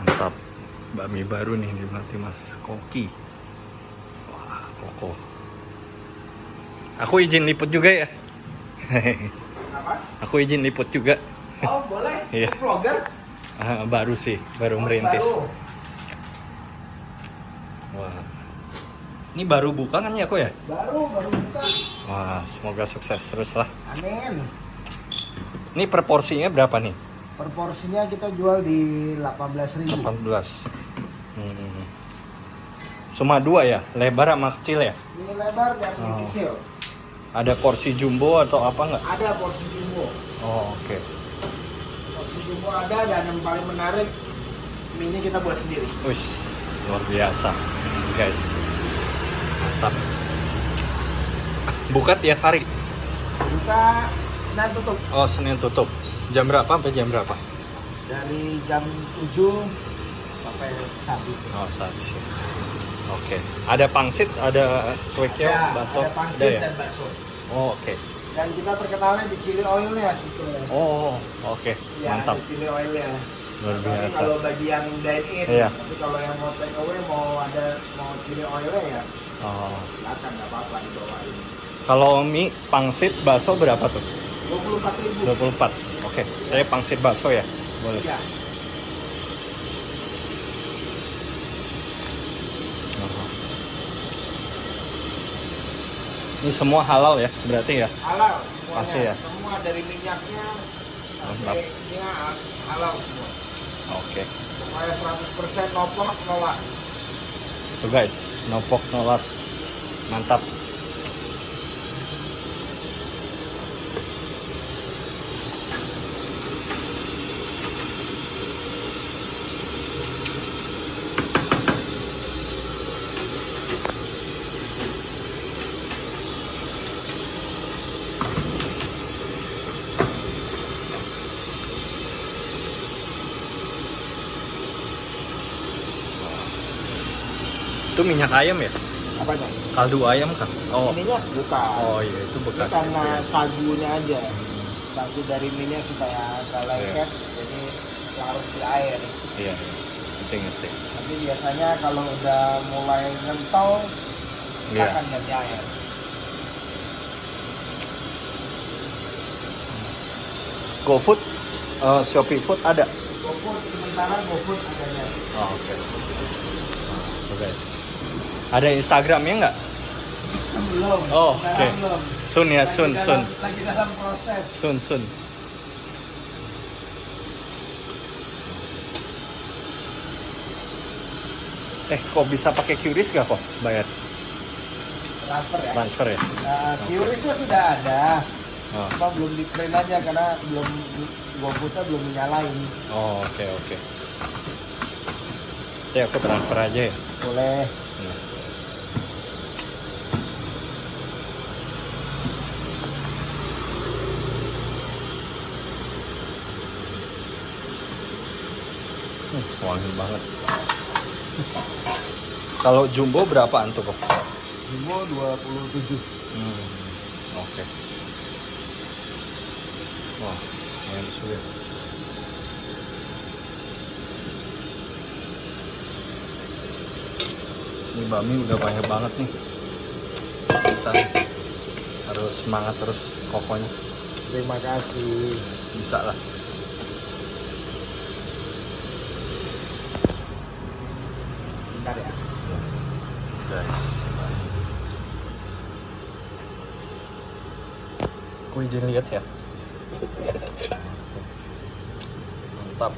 Mantap. Bakmi baru nih dimelatih Mas Koki. Wah, kokoh. Aku izin liput juga ya. Apa? Aku izin liput juga. Oh boleh. Iya. Vlogger? Baru sih, baru merintis. Baru. Wah. Ini baru buka kan ya kok ya? Baru buka. Wah, semoga sukses terus lah. Amin. Ini per porsinya berapa nih? Per porsinya kita jual di 18.000. 18. Cuma dua ya? Lebar sama kecil ya? Ini lebar dan ini kecil. Ada porsi jumbo atau apa nggak? Ada porsi jumbo. Oh, oke. Porsi jumbo ada, dan yang paling menarik mie-nya kita buat sendiri. Wih, luar biasa, guys. Mantap. Buka tiap hari? Buka Senin tutup. Oh, Senin tutup. Jam berapa sampai jam berapa? Dari jam 7 sampai habis. Oh, habis ya. Oke. Ada pangsit, ada suekyo, bakso. Ada pangsit ya? dan bakso. Oh, oke. Dan kita terkenalnya di chili oilnya sebetulnya. Oh, oke. Ya, Mantap. ada chili oilnya. Luar Tapi biasa. kalau bagi yang dine in, Iya. tapi kalau yang mau take away mau chili oilnya ya Oh. silakan, nggak apa-apa dibawain. Kalau mie pangsit bakso berapa tuh? 24.000. 24. Oke. Saya pangsit bakso ya. Boleh. Ya, Ini semua halal ya, berarti ya? halal semuanya. Pasti ya? Semua dari minyaknya Mantap. sampai ininya halal semua. Oke. Pokoknya 100% no pork, no lard. Tuh guys, no pork, no lard. Mantap. Itu minyak ayam ya? Apanya? Kaldu ayam kan? Oh. Ininya bukan. Oh iya, itu Ini bekas. karena itu ya. sagunya aja. Sagu dari minyak supaya agak lengket, jadi larut di air. Iya. Ngerti. Tapi biasanya kalau udah mulai ngentol, kita Iya. akan ganti air. GoFood, Shopee Food ada. GoFood sementara GoFood adanya. Oh, oke. Tuh guys. Ada Instagramnya nggak? Belum. Oh, sekarang oke. belum. Sun ya, Lagi sun. Lagi dalam proses. Sun. Kok bisa pakai QRIS gak kok bayar? Transfer ya. Transfer ya? QRIS-nya sudah ada. Oh, Cuma belum di print aja karena GoFood-nya belum menyalain. oh oke. Jadi aku transfer aja ya? Boleh. Nah. Wangi banget. Kalau jumbo berapaan tuh kok? Jumbo 27. Oke. Wah, lumayan sulit. Ini bakmi udah banyak banget nih. Bisa nih. Harus semangat terus kokonya. Terima kasih. Bisa lah. Bentar ya. Guys. Aku izin lihat ya. Mantap.